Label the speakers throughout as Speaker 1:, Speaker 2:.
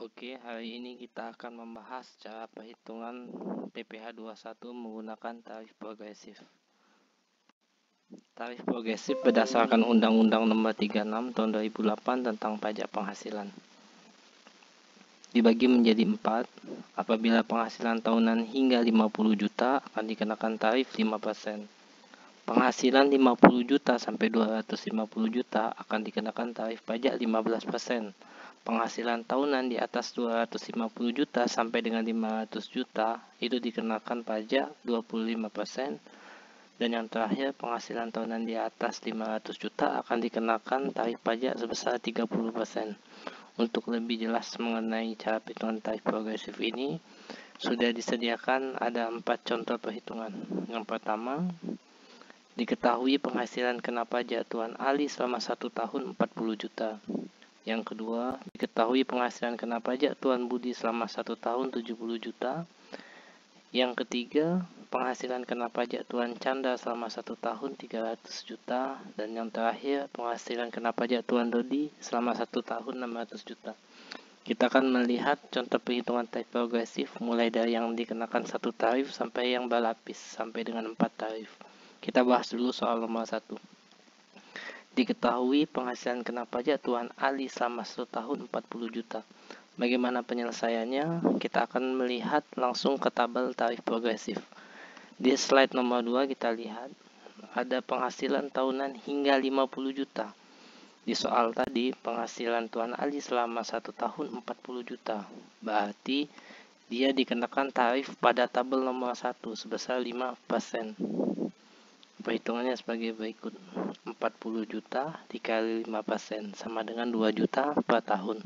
Speaker 1: Oke, hari ini kita akan membahas cara perhitungan PPh 21 menggunakan tarif progresif. Tarif progresif berdasarkan Undang-Undang Nomor 36 Tahun 2008 tentang pajak penghasilan. Dibagi menjadi 4, apabila penghasilan tahunan hingga 50 juta akan dikenakan tarif 5%. Penghasilan 50 juta sampai 250 juta akan dikenakan tarif pajak 15%. Penghasilan tahunan di atas 250 juta sampai dengan 500 juta itu dikenakan pajak 25%. Dan yang terakhir, penghasilan tahunan di atas 500 juta akan dikenakan tarif pajak sebesar 30%. Untuk lebih jelas mengenai cara perhitungan tarif progresif ini, sudah disediakan ada 4 contoh perhitungan. Yang pertama, diketahui penghasilan kena pajak Tuan Ali selama 1 tahun 40 juta. Yang kedua, diketahui penghasilan kena pajak Tuan Budi selama 1 tahun 70 juta. Yang ketiga, penghasilan kena pajak Tuan Chandra selama 1 tahun 300 juta. Dan yang terakhir, penghasilan kena pajak Tuan Dodi selama 1 tahun 600 juta. Kita akan melihat contoh perhitungan tarif progresif mulai dari yang dikenakan 1 tarif sampai yang berlapis sampai dengan 4 tarif. Kita bahas dulu soal nomor 1. Diketahui penghasilan kena pajak Tuan Ali selama 1 tahun 40 juta. Bagaimana penyelesaiannya? Kita akan melihat langsung ke tabel tarif progresif. Di slide nomor 2 kita lihat ada penghasilan tahunan hingga 50 juta. Di soal tadi penghasilan Tuan Ali selama 1 tahun 40 juta. Berarti dia dikenakan tarif pada tabel nomor 1 sebesar 5%. Perhitungannya sebagai berikut. 40 juta dikali 5% sama dengan 2 juta per tahun.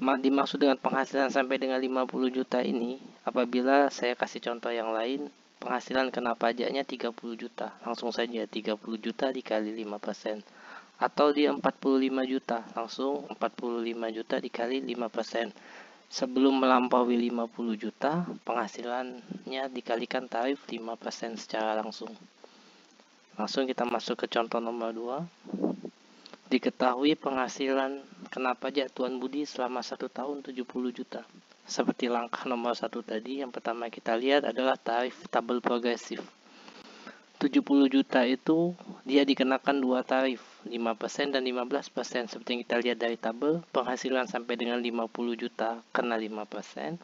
Speaker 1: Dimaksud dengan penghasilan sampai dengan 50 juta ini, apabila saya kasih contoh yang lain, penghasilan kena pajaknya 30 juta. Langsung saja 30 juta dikali 5%. Atau dia 45 juta, langsung 45 juta dikali 5%. Sebelum melampaui 50 juta, penghasilannya dikalikan tarif 5% secara langsung. Langsung kita masuk ke contoh nomor 2. Diketahui penghasilan kena pajak Tuan Budi selama 1 tahun 70 juta. Seperti langkah nomor 1 tadi, yang pertama kita lihat adalah tarif tabel progresif. 70 juta itu dia dikenakan 2 tarif, 5% dan 15%. Seperti yang kita lihat dari tabel, penghasilan sampai dengan 50 juta kena 5%.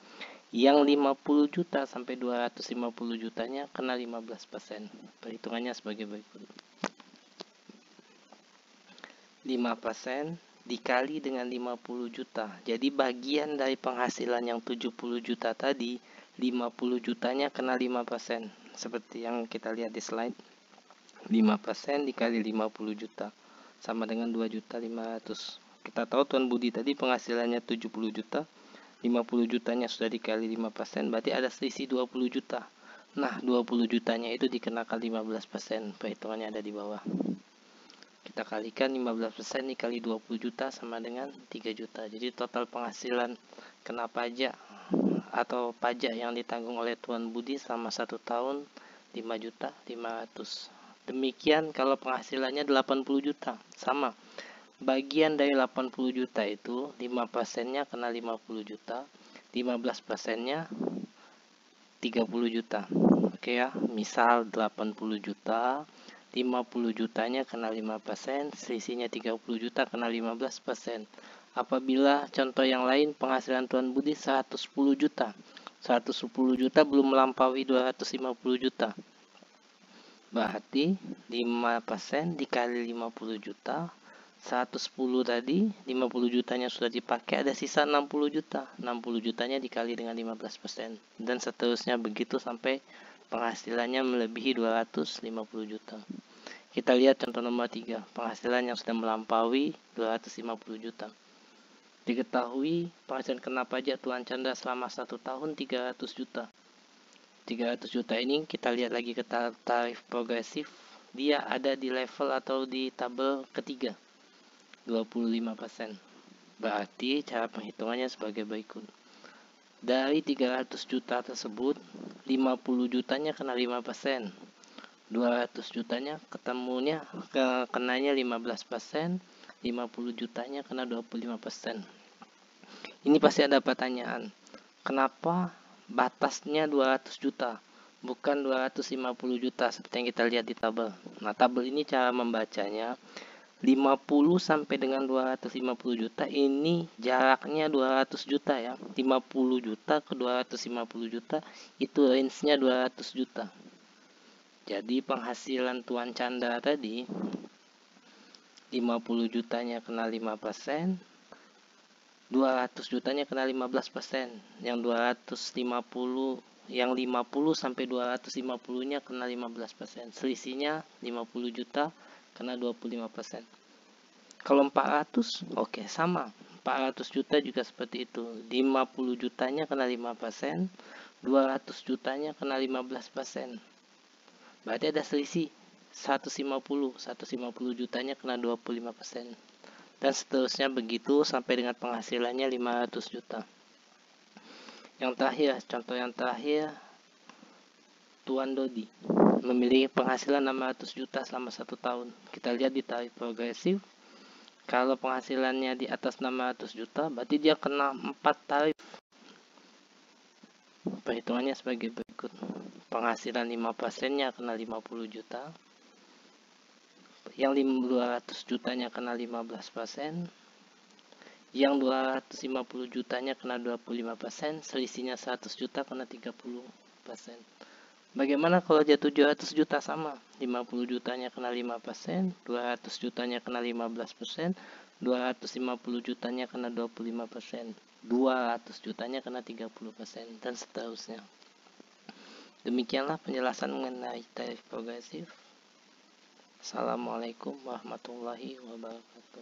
Speaker 1: Yang 50 juta sampai 250 jutanya kena 15%. Perhitungannya sebagai berikut. 5% dikali dengan 50 juta. Jadi bagian dari penghasilan yang 70 juta tadi, 50 jutanya kena 5%. Seperti yang kita lihat di slide. 5% dikali 50 juta sama dengan 2.500.000. Kita tahu Tuan Budi tadi penghasilannya 70 juta. 50 jutanya sudah dikali 5%, berarti ada selisih 20 juta. Nah, 20 jutanya itu dikenakan 15%. Perhitungannya ada di bawah. Kita kalikan 15% dikali 20 juta sama dengan 3 juta. Jadi total penghasilan kena pajak atau pajak yang ditanggung oleh Tuan Budi selama 1 tahun 5.500.000. Demikian kalau penghasilannya 80 juta. Sama. Bagian dari 80 juta itu 5%-nya kena 50 juta. 15%-nya 30 juta. Oke ya, misal 80 juta, 50 jutanya kena 5%, selisihnya 30 juta kena 15%. Apabila contoh yang lain penghasilan Tuan Budi 110 juta. 110 juta belum melampaui 250 juta. Berarti 5% dikali 50 juta, 110 tadi, 50 jutanya sudah dipakai, ada sisa 60 juta. 60 jutanya dikali dengan 15%. Dan seterusnya begitu sampai penghasilannya melebihi 250 juta. Kita lihat contoh nomor 3, penghasilan yang sudah melampaui 250 juta. Diketahui penghasilan kena pajak Tuan Chandra selama 1 tahun 300 juta. 300 juta ini kita lihat lagi ke tarif progresif. Dia ada di level atau di tabel ketiga, 25%. Berarti cara penghitungannya sebagai berikut. Dari 300 juta tersebut, 50 jutanya kena 5%. 200 jutanya kenanya 15%, 50 jutanya kena 25%. Ini pasti ada pertanyaan, kenapa batasnya 200 juta, bukan 250 juta seperti yang kita lihat di tabel. Nah, tabel ini cara membacanya, 50 sampai dengan 250 juta ini jaraknya 200 juta ya. 50 juta ke 250 juta itu range-nya 200 juta. Jadi penghasilan Tuan Chandra tadi 50 jutanya kena 5%, 200 jutanya kena 15%, yang 250 yang 50 sampai 250-nya kena 15%. Selisihnya 50 juta kena 25%. Kalau 400, oke, sama. 400 juta juga seperti itu. 50 jutanya kena 5%, 200 jutanya kena 15%. Berarti ada selisih 150 jutanya kena 25%. Dan seterusnya begitu sampai dengan penghasilannya 500 juta. Yang terakhir, contoh yang terakhir, Tuan Dodi memiliki penghasilan 600 juta selama 1 tahun. Kita lihat di tarif progresif, kalau penghasilannya di atas 600 juta, berarti dia kena 4 tarif. Perhitungannya sebagai berikut. Penghasilan 5%-nya kena 50 juta. Yang 200 jutanya kena 15%, yang 250 jutanya kena 25%, selisihnya 100 juta kena 30%. Bagaimana kalau dia 700 juta? Sama, 50 jutanya kena 5%, 200 jutanya kena 15%, 250 jutanya kena 25%, 200 jutanya kena 30%, dan seterusnya. Demikianlah penjelasan mengenai tarif progresif. Assalamualaikum warahmatullahi wabarakatuh.